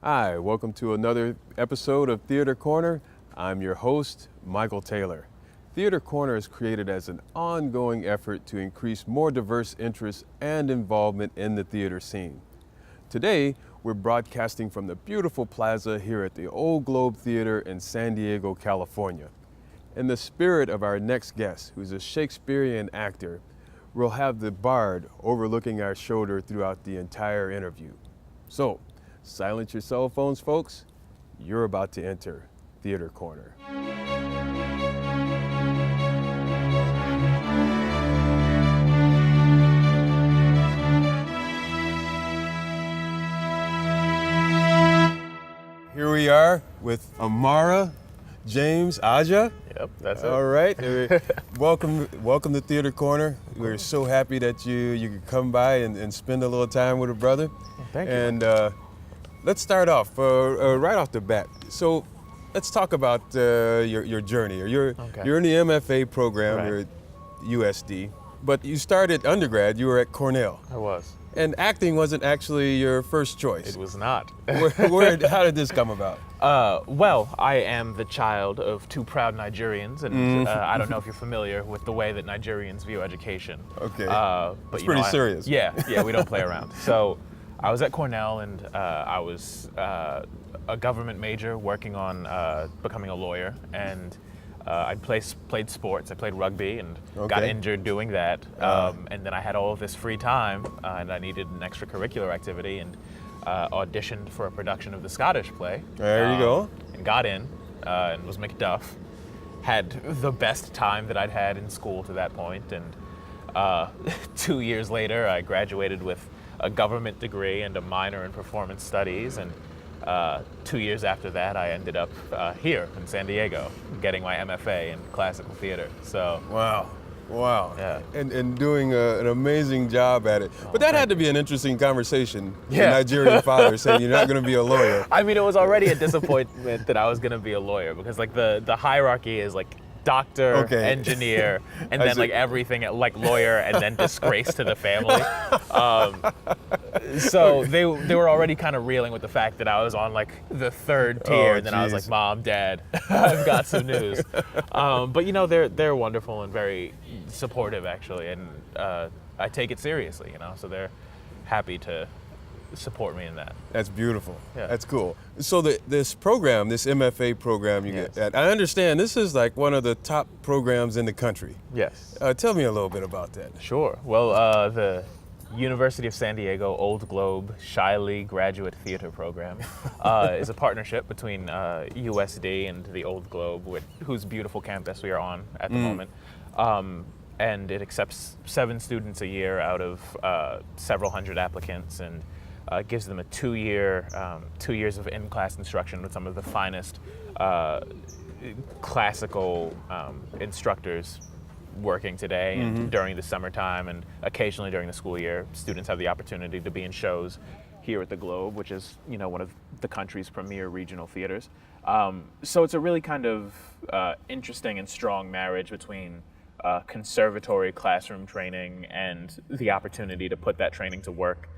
Hi, welcome to another episode of Theater Corner. I'm your host, Michael Taylor. Theater Corner is created as an ongoing effort to increase more diverse interests and involvement in the theater scene. Today, we're broadcasting from the beautiful plaza here at the Old Globe Theater in San Diego, California. In the spirit of our next guest, who's a Shakespearean actor, we'll have the bard overlooking our shoulder throughout the entire interview. So, silence your cell phones, folks. You're about to enter Theater Corner. Here we are with Amara James Aja. Yep, that's it. All right. welcome to Theater Corner. We're so happy that you could come by and spend a little time with a brother. Thank you. And let's start off right off the bat. So let's talk about your journey. You're in the MFA program. Right. You're at USD, but you started undergrad. You were at Cornell. I was. And acting wasn't actually your first choice. It was not. How did this come about? Well, I am the child of two proud Nigerians, and I don't know if you're familiar with the way that Nigerians view education. Okay. But it's pretty serious. Yeah, we don't play around. So I was at Cornell, and I was a government major working on becoming a lawyer, and I played sports. I played rugby and got injured doing that. And then I had all of this free time, and I needed an extracurricular activity, and auditioned for a production of the Scottish play. There you go. And got in, and was Macbeth. Had the best time that I'd had in school to that point, and 2 years later, I graduated with a government degree and a minor in performance studies, and 2 years after that, I ended up here in San Diego, getting my MFA in classical theater. So Wow. Yeah. And doing an amazing job at it. But that had to be an interesting conversation. Yeah. The Nigerian father saying you're not going to be a lawyer. I mean, it was already a disappointment that I was going to be a lawyer, because like the hierarchy is like doctor, engineer, and then like everything like lawyer, and then disgrace to the family. So they were already kind of reeling with the fact that I was on like the third tier, and then I was like, Mom, Dad, I've got some news. But you know, they're wonderful and very supportive actually, and I take it seriously, you know, so they're happy to support me in that. That's beautiful. Yeah. That's cool. So this program, this MFA program you get at, I understand this is like one of the top programs in the country. Yes. Tell me a little bit about that. Sure. Well, the University of San Diego Old Globe Shiley Graduate Theatre Program is a partnership between USD and the Old Globe, whose beautiful campus we are on at the moment. And it accepts 7 students a year out of several hundred applicants, and gives them a 2 years of in-class instruction with some of the finest classical instructors working today. And during the summertime and occasionally during the school year, students have the opportunity to be in shows here at the Globe, which is, you know, one of the country's premier regional theaters. So it's a really kind of interesting and strong marriage between conservatory classroom training and the opportunity to put that training to work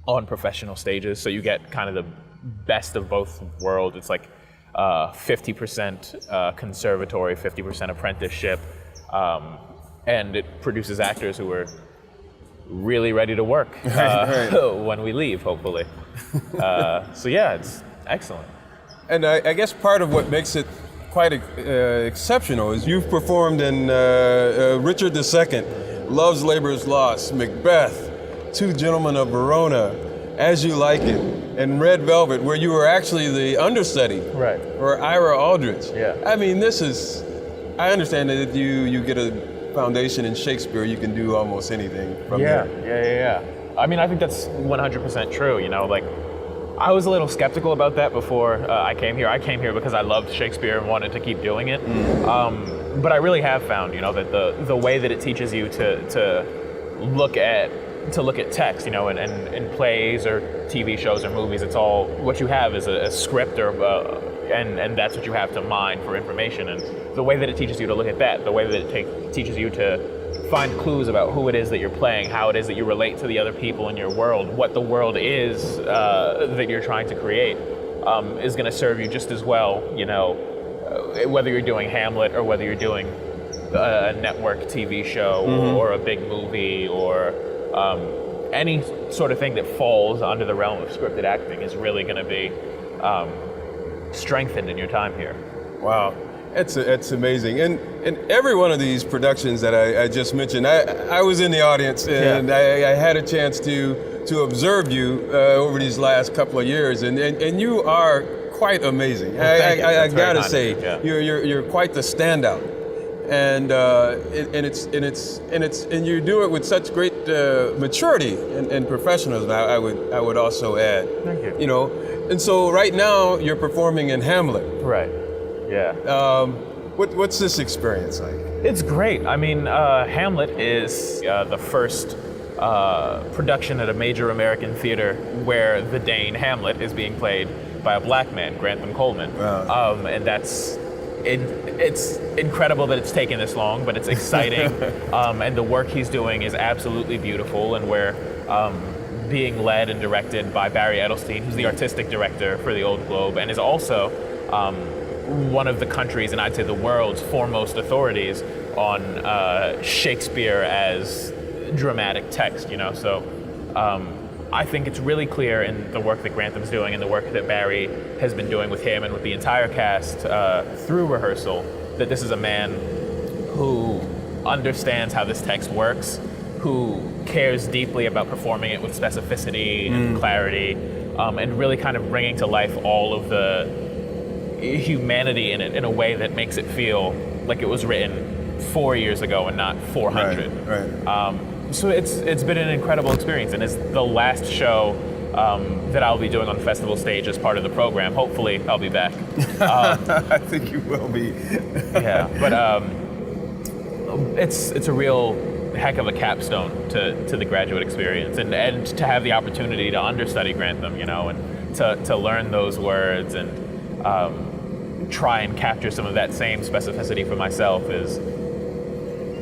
on professional stages. So you get kind of the best of both worlds. It's like 50% conservatory, 50% apprenticeship, and it produces actors who are really ready to work when we leave, hopefully. So yeah, it's excellent. And I guess part of what makes it quite exceptional is you've performed in Richard II, Love's Labour's Lost, Macbeth, Two Gentlemen of Verona, As You Like It, and Red Velvet, where you were actually the understudy. Right. Or Ira Aldrich. Yeah. I mean, I understand that if you get a foundation in Shakespeare, you can do almost anything from there. Yeah. I mean, I think that's 100% true, you know, like, I was a little skeptical about that before I came here. I came here because I loved Shakespeare and wanted to keep doing it. But I really have found, you know, that the way that it teaches you to look at text, you know, in plays or TV shows or movies, it's all what you have is a script or and that's what you have to mine for information. And the way that it teaches you to look at that, the way that it teaches you to find clues about who it is that you're playing, how it is that you relate to the other people in your world, what the world is that you're trying to create, is going to serve you just as well, whether you're doing Hamlet or whether you're doing a network TV show or a big movie or any sort of thing that falls under the realm of scripted acting is really going to be strengthened in your time here. Wow. It's amazing. And every one of these productions that I just mentioned, I was in the audience and I had a chance to observe you over these last couple of years, and you are quite amazing. Well, I gotta say, you're quite the standout. And you do it with such great maturity and professionalism. I would also add. Thank you. And so right now you're performing in Hamlet. Right. Yeah. What's this experience like? It's great. I mean, Hamlet is the first production at a major American theater where the Dane Hamlet is being played by a black man, Grantham Coleman. Wow. And it's incredible that it's taken this long, but it's exciting. And the work he's doing is absolutely beautiful, and we're being led and directed by Barry Edelstein, who's the artistic director for the Old Globe, and is also one of the country's, and I'd say the world's, foremost authorities on Shakespeare as dramatic text, So I think it's really clear in the work that Grantham's doing and the work that Barry has been doing with him and with the entire cast through rehearsal, that this is a man who understands how this text works, who cares deeply about performing it with specificity and clarity, and really kind of bringing to life all of the humanity in it in a way that makes it feel like it was written 4 years ago and not 400. Right. So it's been an incredible experience, and it's the last show that I'll be doing on the festival stage as part of the program. Hopefully I'll be back. I think you will be. Yeah, but it's a real heck of a capstone to the graduate experience, and to have the opportunity to understudy Grantham, and to learn those words and try and capture some of that same specificity for myself is,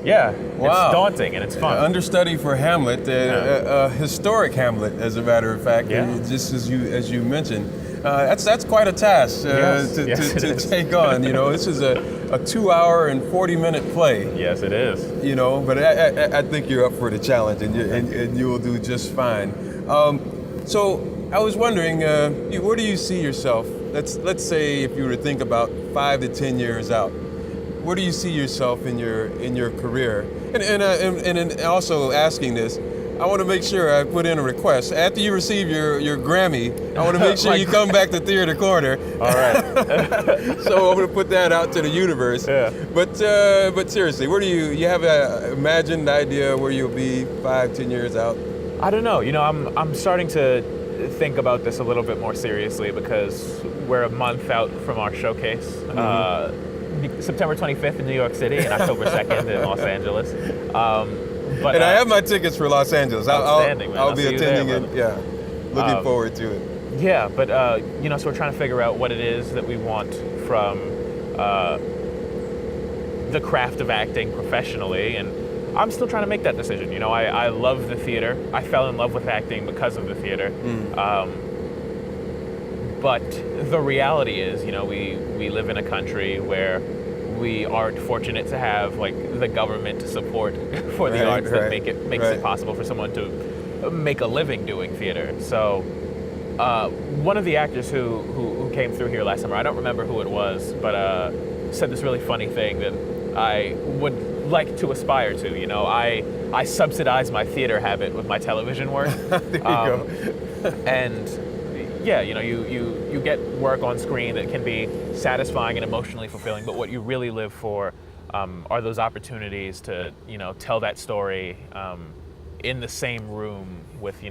it's daunting and it's fun. Understudy for Hamlet, a historic Hamlet, as a matter of fact. Just as you mentioned, that's quite a task to take on. This is a 2-hour and 40-minute play. Yes, it is. But I think you're up for the challenge, and you will do just fine. So I was wondering, where do you see yourself? Let's say if you were to think about 5 to 10 years out. Where do you see yourself in your career? And also asking this, I want to make sure I put in a request. After you receive your Grammy, I want to make sure you come back to Theater Corner. All right. So I'm going to put that out to the universe. Yeah. But seriously, where do you have an imagined idea where you'll be 5, 10 years out? I don't know. I'm starting to think about this a little bit more seriously because we're a month out from our showcase. September 25th in New York City and October 2nd in Los Angeles. But I have my tickets for Los Angeles. I'll be attending it. Yeah, looking forward to it. Yeah, but so we're trying to figure out what it is that we want from the craft of acting professionally, and I'm still trying to make that decision. I love the theater. I fell in love with acting because of the theater. But the reality is, we live in a country where we aren't fortunate to have the government support for the arts that makes it possible for someone to make a living doing theater. So one of the actors who came through here last summer, I don't remember who it was, but said this really funny thing that I would like to aspire to. I subsidize my theater habit with my television work. There you go. And you get work on screen that can be satisfying and emotionally fulfilling, but what you really live for are those opportunities to, tell that story in the same room with,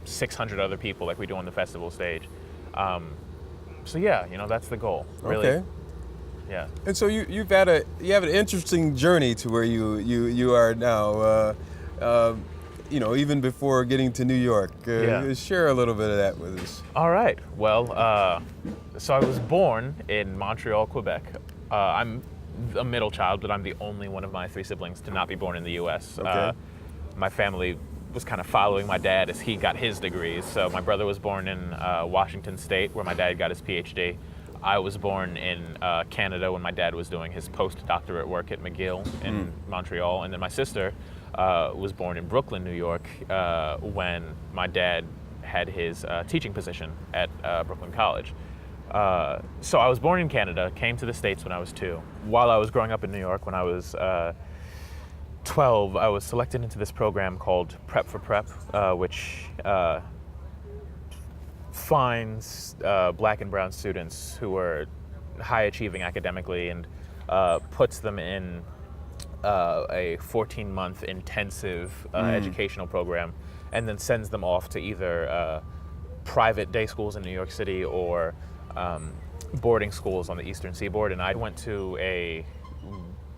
600 other people like we do on the festival stage. That's the goal, really. Okay. Yeah. And so you have an interesting journey to where you are now. Even before getting to New York. Share a little bit of that with us. All right. Well, so I was born in Montreal, Quebec. I'm a middle child, but I'm the only one of my three siblings to not be born in the U.S. Okay. My family was kind of following my dad as he got his degrees. So my brother was born in Washington State, where my dad got his PhD. I was born in Canada when my dad was doing his postdoctorate work at McGill in Montreal. And then my sister was born in Brooklyn, New York, when my dad had his teaching position at Brooklyn College. So I was born in Canada, came to the States when I was 2. While I was growing up in New York, when I was 12, I was selected into this program called Prep for Prep, which finds black and brown students who are high achieving academically and puts them in a 14-month intensive educational program, and then sends them off to either private day schools in New York City or boarding schools on the Eastern Seaboard. And I went to a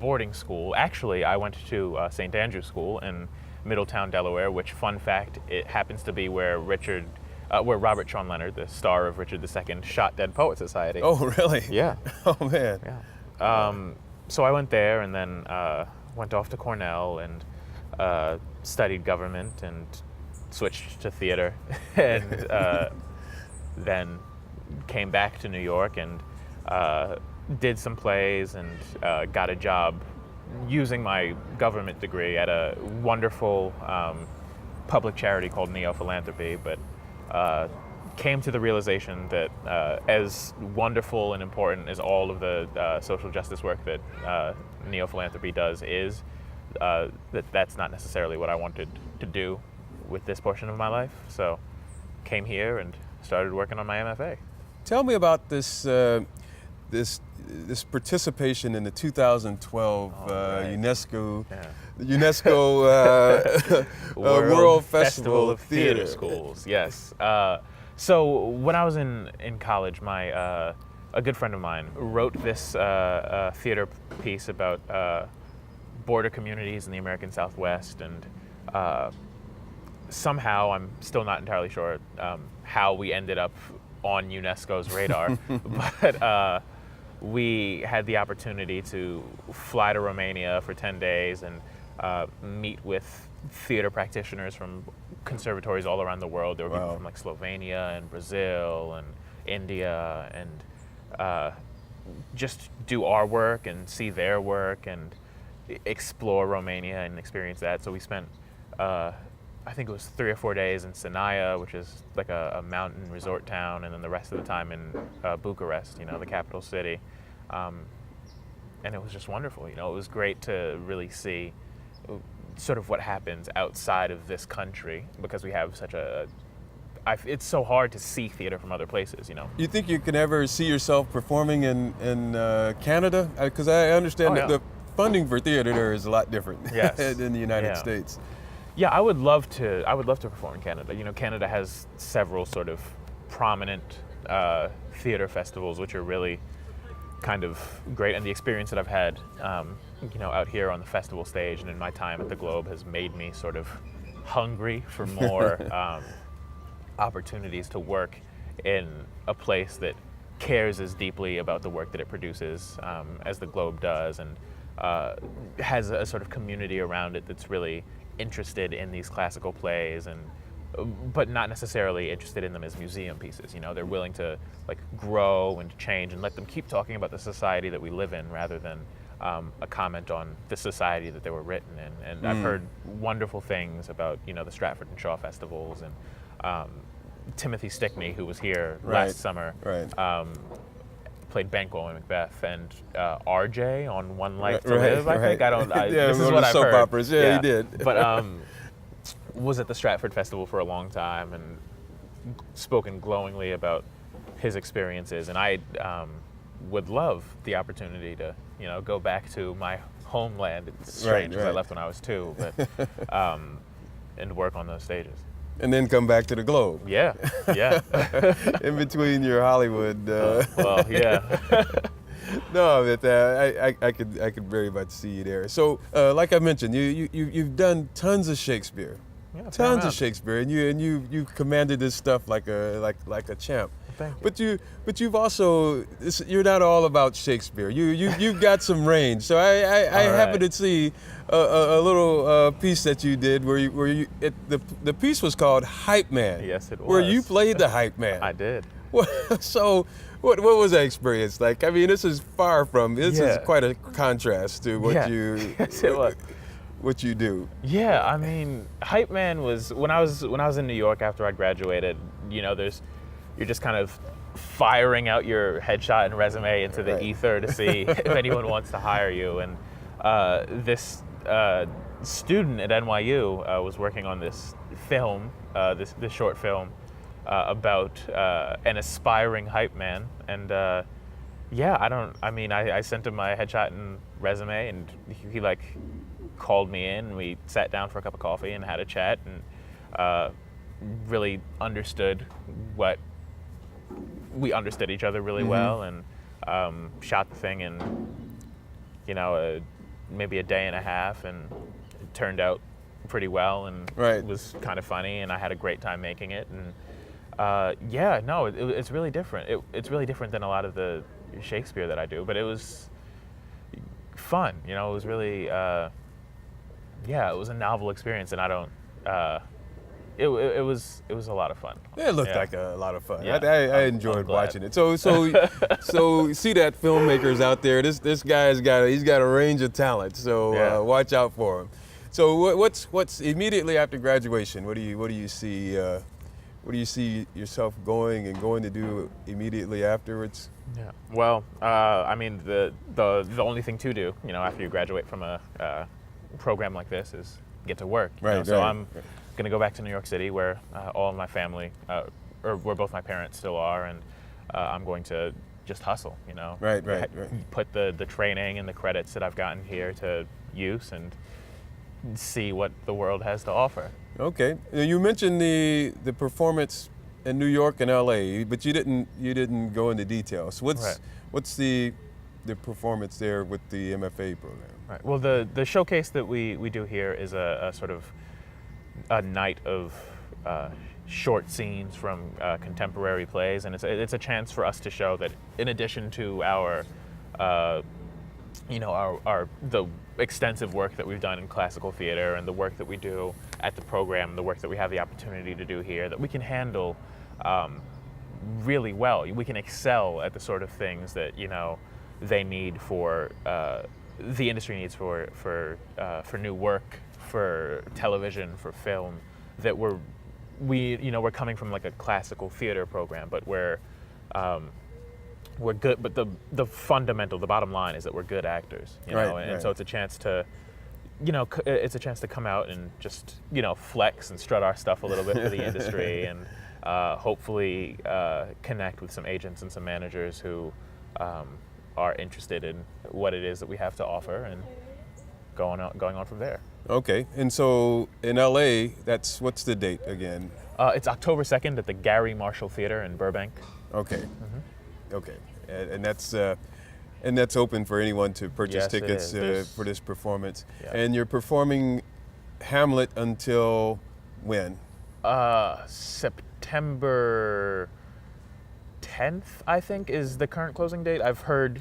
boarding school. Actually, I went to St. Andrew's School in Middletown, Delaware, which, fun fact, it happens to be where Robert Sean Leonard, the star of Richard II, shot Dead Poets Society. Oh, really? Yeah. Oh, man. Yeah. So I went there and then went off to Cornell and studied government and switched to theater and then came back to New York and did some plays and got a job using my government degree at a wonderful public charity called Neo-Philanthropy, but came to the realization that as wonderful and important as all of the social justice work that Neo-Philanthropy does is, that's not necessarily what I wanted to do with this portion of my life. So came here and started working on my MFA. Tell me about this participation in the 2012 right. UNESCO Yeah. World Festival of Theater Schools. Yes. So when I was in college, a good friend of mine wrote this theater piece about border communities in the American Southwest, and somehow, I'm still not entirely sure how we ended up on UNESCO's radar, but we had the opportunity to fly to Romania for 10 days and meet with theater practitioners from conservatories all around the world. There were people from like Slovenia and Brazil and India, and just do our work and see their work and explore Romania and experience that. So we spent I think it was 3 or 4 days in Sinaia, which is like a mountain resort town, and then the rest of the time in Bucharest, the capital city. And it was just wonderful. It was great to really see sort of what happens outside of this country, because we have such it's so hard to see theater from other places, You think you can ever see yourself performing in Canada? Because I understand that the funding for theater there is a lot different than the United States. Yeah, I would love to perform in Canada. Canada has several sort of prominent theater festivals, which are really kind of great. And the experience that I've had, out here on the festival stage and in my time at the Globe has made me sort of hungry for more opportunities to work in a place that cares as deeply about the work that it produces as the Globe does, and has a sort of community around it that's really interested in these classical plays, but not necessarily interested in them as museum pieces. They're willing to grow and change and let them keep talking about the society that we live in, rather than a comment on the society that they were written in. And I've heard wonderful things about the Stratford and Shaw festivals, and Timothy Stickney, who was here last summer, played Banquo in Macbeth, and RJ on One Life to Live. I think this is what I've heard. Soap operas. Yeah, he did. But was at the Stratford Festival for a long time and spoken glowingly about his experiences. And I would love the opportunity to go back to my homeland. It's strange because I left when I was 2, but and work on those stages. And then come back to the Globe. Yeah. In between your Hollywood. Yeah. No, but I could very much see you there. So, like I mentioned, you've done tons of Shakespeare, Yeah, tons of Shakespeare, and you've commanded this stuff like a champ. Thank you. But you've also, you're not all about Shakespeare. You've got some range. So I happened to see a little piece that you did the piece was called Hype Man. Yes, it was. Where you played the Hype Man. I did. So what was that experience like? I mean, this is quite a contrast to what Yes, it was. what you do. Yeah, I mean, Hype Man was when I was in New York after I graduated. You're just kind of firing out your headshot and resume into the ether to see if anyone wants to hire you. And this student at NYU was working on this film, this short film about an aspiring hype man. And I sent him my headshot and resume, and he called me in, and we sat down for a cup of coffee and had a chat, and really understood we understood each other really well, and shot the thing in maybe a day and a half, and it turned out pretty well, and it was kind of funny, and I had a great time making it. And it's really different. It's really different than a lot of the Shakespeare that I do, but it was fun. It was really it was a novel experience, and I don't it was a lot of fun. It looked like a lot of fun. Yeah, I enjoyed watching it. So see that filmmakers out there. This guy's got a range of talent. So watch out for him. So what's immediately after graduation? What do you see? What do you see yourself going to do immediately afterwards? Yeah. Well, I mean, the only thing to do, after you graduate from a program like this is get to work. So I'm going to go back to New York City, where all of my family, or where both my parents still are, and I'm going to just hustle. Put the training and the credits that I've gotten here to use and see what the world has to offer. Okay. You mentioned the performance in New York and LA, but you didn't go into details. What's the performance there with the MFA program? Right. Well, the showcase that we do here is a sort of a night of short scenes from contemporary plays, and it's a chance for us to show that in addition to our the extensive work that we've done in classical theater and the work that we do at the program, the work that we have the opportunity to do here, that we can handle really well. We can excel at the sort of things that they need for the industry needs for new work, for television, for film. That we're coming from like a classical theater program, but we're good. But the bottom line is that we're good actors, and so it's a chance to, it's a chance to come out and just flex and strut our stuff a little bit for the industry, and hopefully connect with some agents and some managers who are interested in what it is that we have to offer, and going on from there. Okay, and so in LA, what's the date again? It's October 2nd at the Gary Marshall Theater in Burbank. Okay. Mm-hmm. Okay, and that's open for anyone to purchase tickets for this performance. Yeah. And you're performing Hamlet until when? September 10th, I think, is the current closing date. I've heard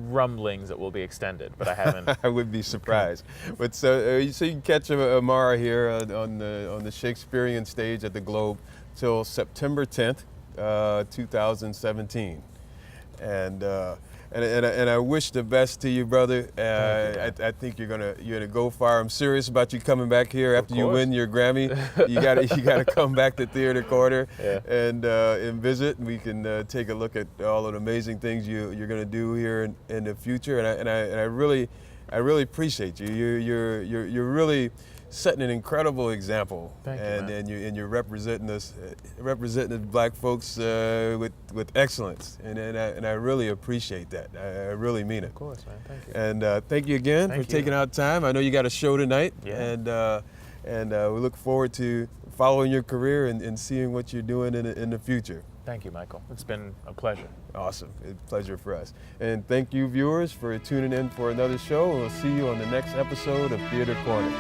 rumblings that will be extended, but I haven't. I would be surprised. But so you can catch Amara here on the Shakespearean stage at the Globe till September 10th, 2017, and I wish the best to you, brother. I think you're gonna go far. I'm serious about you coming back here after you win your Grammy. You gotta come back to Theater Corner and visit. And we can take a look at all of the amazing things you're gonna do here in the future. And I really appreciate you. You're really setting an incredible example. Thank you, and you're representing us, representing Black folks with excellence, and I really appreciate that. I really mean it. Of course, man. Thank you. And thank you again for taking out time. I know you got a show tonight, and we look forward to following your career and seeing what you're doing in the future. Thank you, Michael. It's been a pleasure. Awesome. It's a pleasure for us. And thank you, viewers, for tuning in for another show. We'll see you on the next episode of Theater Corner.